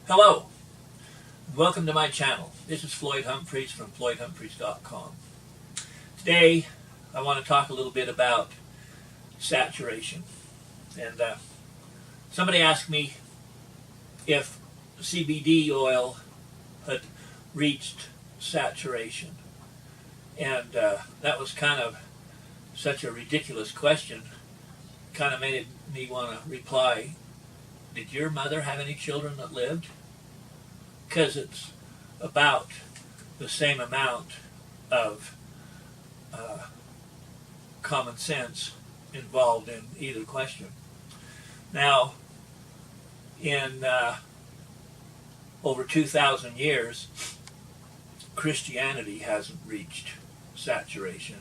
Hello, welcome to my channel. This is Floyd Humphreys from floydhumphreys.com. Today I want to talk a little bit about saturation. And somebody asked me if CBD oil had reached saturation. And that was kind of such a ridiculous question. Kind of made me want to reply, did your mother have any children that lived? Because it's about the same amount of common sense involved in either question. Now, in over 2,000 years, Christianity hasn't reached saturation.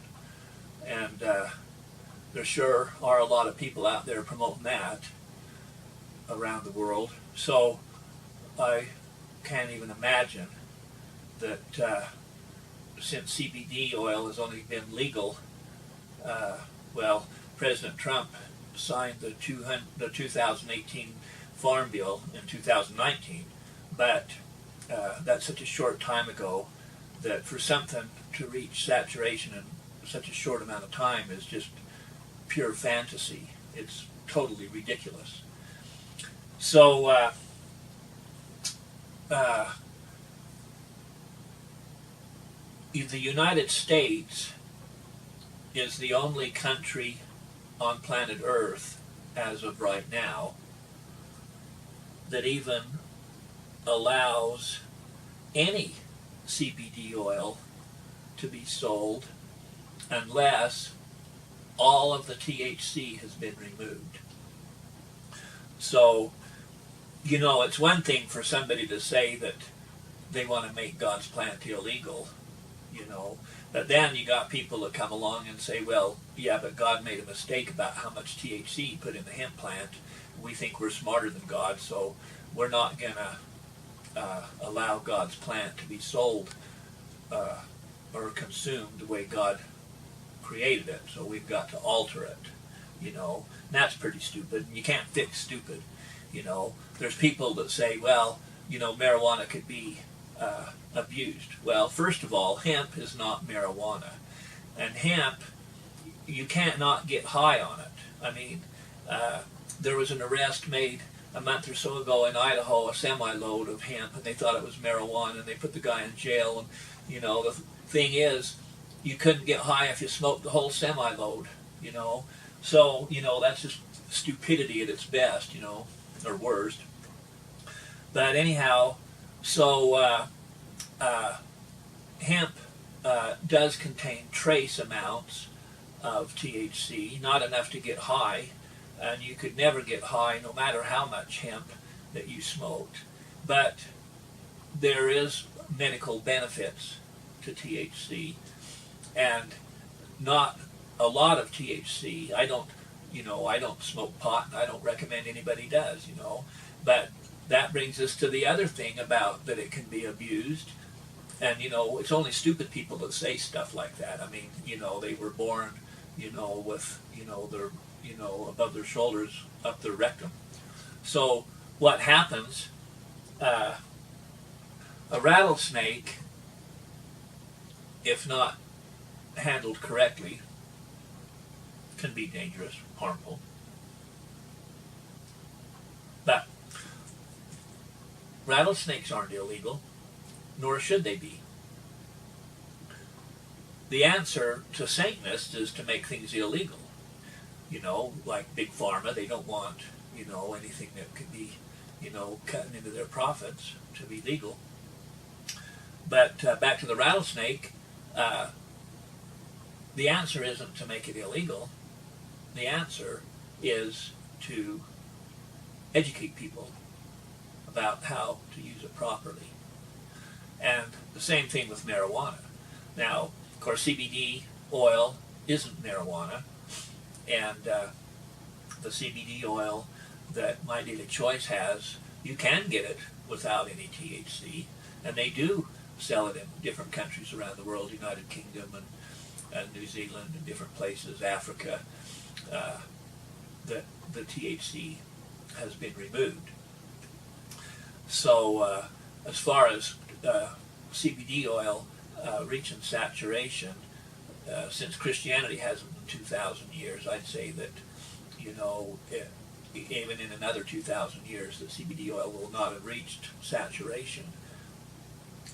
And there sure are a lot of people out there promoting that around the world. So I can't even imagine that since CBD oil has only been legal, well, President Trump signed the 2018 Farm Bill in 2019, but that's such a short time ago that for something to reach saturation in such a short amount of time is just pure fantasy. It's totally ridiculous. So the United States is the only country on planet Earth as of right now that even allows any CBD oil to be sold unless all of the THC has been removed. So, you know, it's one thing for somebody to say that they want to make God's plant illegal, you know, but then you got people that come along and say, well, yeah, but God made a mistake about how much THC he put in the hemp plant. We think we're smarter than God, so we're not going to allow God's plant to be sold or consumed the way God created it, so we've got to alter it, you know. And that's pretty stupid. You can't fix stupid, you know. There's people that say, well, you know, marijuana could be abused. Well, first of all, hemp is not marijuana. And hemp, you can't not get high on it. I mean, there was an arrest made a month or so ago in Idaho, a semi-load of hemp, and they thought it was marijuana, and they put the guy in jail. And, you know, the thing is, you couldn't get high if you smoked the whole semi-load, you know. So, you know, that's just stupidity at its best, you know, or worst. But anyhow, so hemp does contain trace amounts of THC, not enough to get high, and you could never get high no matter how much hemp that you smoked. But there is medical benefits to THC, and not a lot of THC. I don't smoke pot, and I don't recommend anybody does, you know. But that brings us to the other thing about that it can be abused. And, you know, it's only stupid people that say stuff like that. I mean, you know, they were born, you know, with, you know, their, you know, above their shoulders, up their rectum. So what happens, a rattlesnake, if not handled correctly, can be dangerous, harmful. But rattlesnakes aren't illegal, nor should they be. The answer to Satanists is to make things illegal. You know, like Big Pharma, they don't want, you know, anything that could be, you know, cutting into their profits to be legal. But back to the rattlesnake, the answer isn't to make it illegal. The answer is to educate people about how to use it properly. And the same thing with marijuana. Now, of course, CBD oil isn't marijuana, and the CBD oil that My Daily Choice has, you can get it without any THC, and they do sell it in different countries around the world, United Kingdom and New Zealand and different places, Africa, that the THC has been removed. So as far as CBD oil reaching saturation, since Christianity hasn't in 2,000 years, I'd say that, even in another 2,000 years, that CBD oil will not have reached saturation.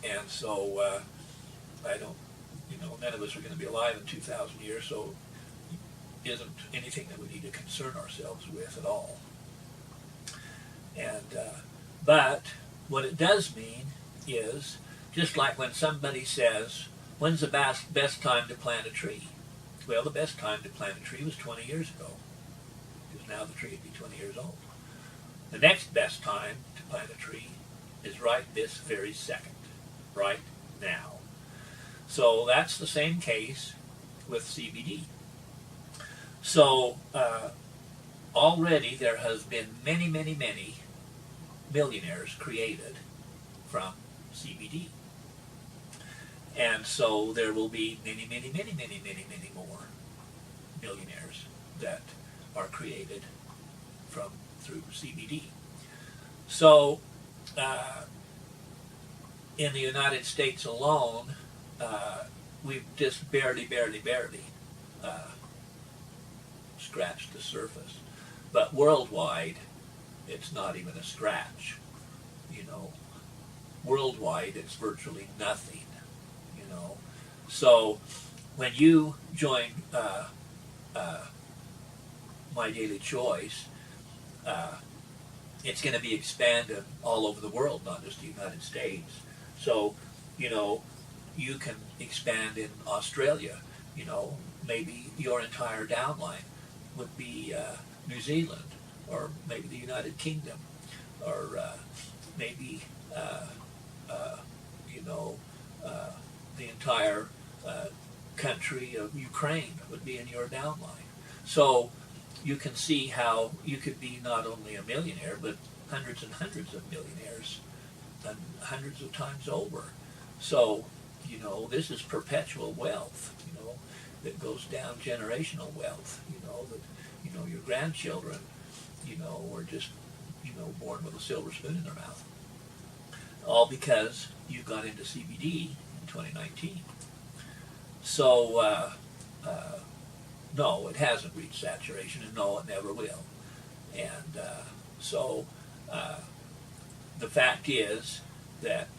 And so I don't, none of us are going to be alive in 2,000 years, so it isn't anything that we need to concern ourselves with at all. And but what it does mean is, just like when somebody says, when's the best time to plant a tree? Well, the best time to plant a tree was 20 years ago, because now the tree would be 20 years old. The next best time to plant a tree is right this very second, right now. So that's the same case with CBD. So already there has been many, many, many millionaires created from CBD. And so there will be many, many, many, many, many, many more millionaires that are created through CBD. So in the United States alone, we've just barely scratched the surface. But worldwide, it's not even a scratch. Worldwide, it's virtually nothing. So when you join My Daily Choice, it's going to be expanded all over the world, not just the United States. So, you can expand in Australia. Maybe your entire downline would be New Zealand, or maybe the United Kingdom, or maybe the entire country of Ukraine would be in your downline. So you can see how you could be not only a millionaire, but hundreds and hundreds of millionaires, and hundreds of times over. So, this is perpetual wealth, that goes down, generational wealth, that, your grandchildren, were just, born with a silver spoon in their mouth. All because you got into CBD in 2019. So, no, it hasn't reached saturation, and no, it never will. And so the fact is that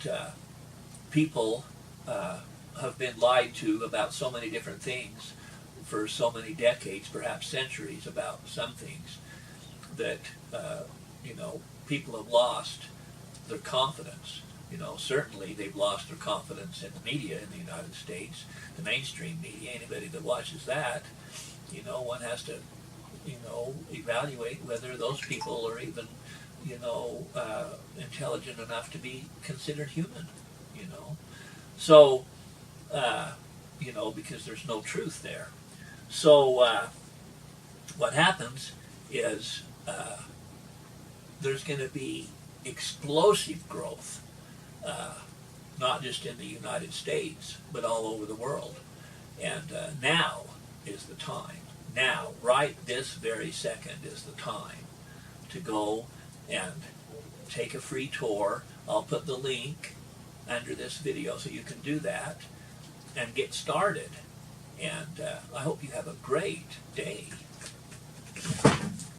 people have been lied to about so many different things for so many decades, perhaps centuries, about some things that, people have lost their confidence. Certainly they've lost their confidence in the media in the United States, the mainstream media. Anybody that watches that, one has to, evaluate whether those people are even, intelligent enough to be considered human, So, because there's no truth there. So, what happens is there's going to be explosive growth, not just in the United States, but all over the world. And now is the time. Now, right this very second is the time to go and take a free tour. I'll put the link under this video so you can do that and get started. And I hope you have a great day.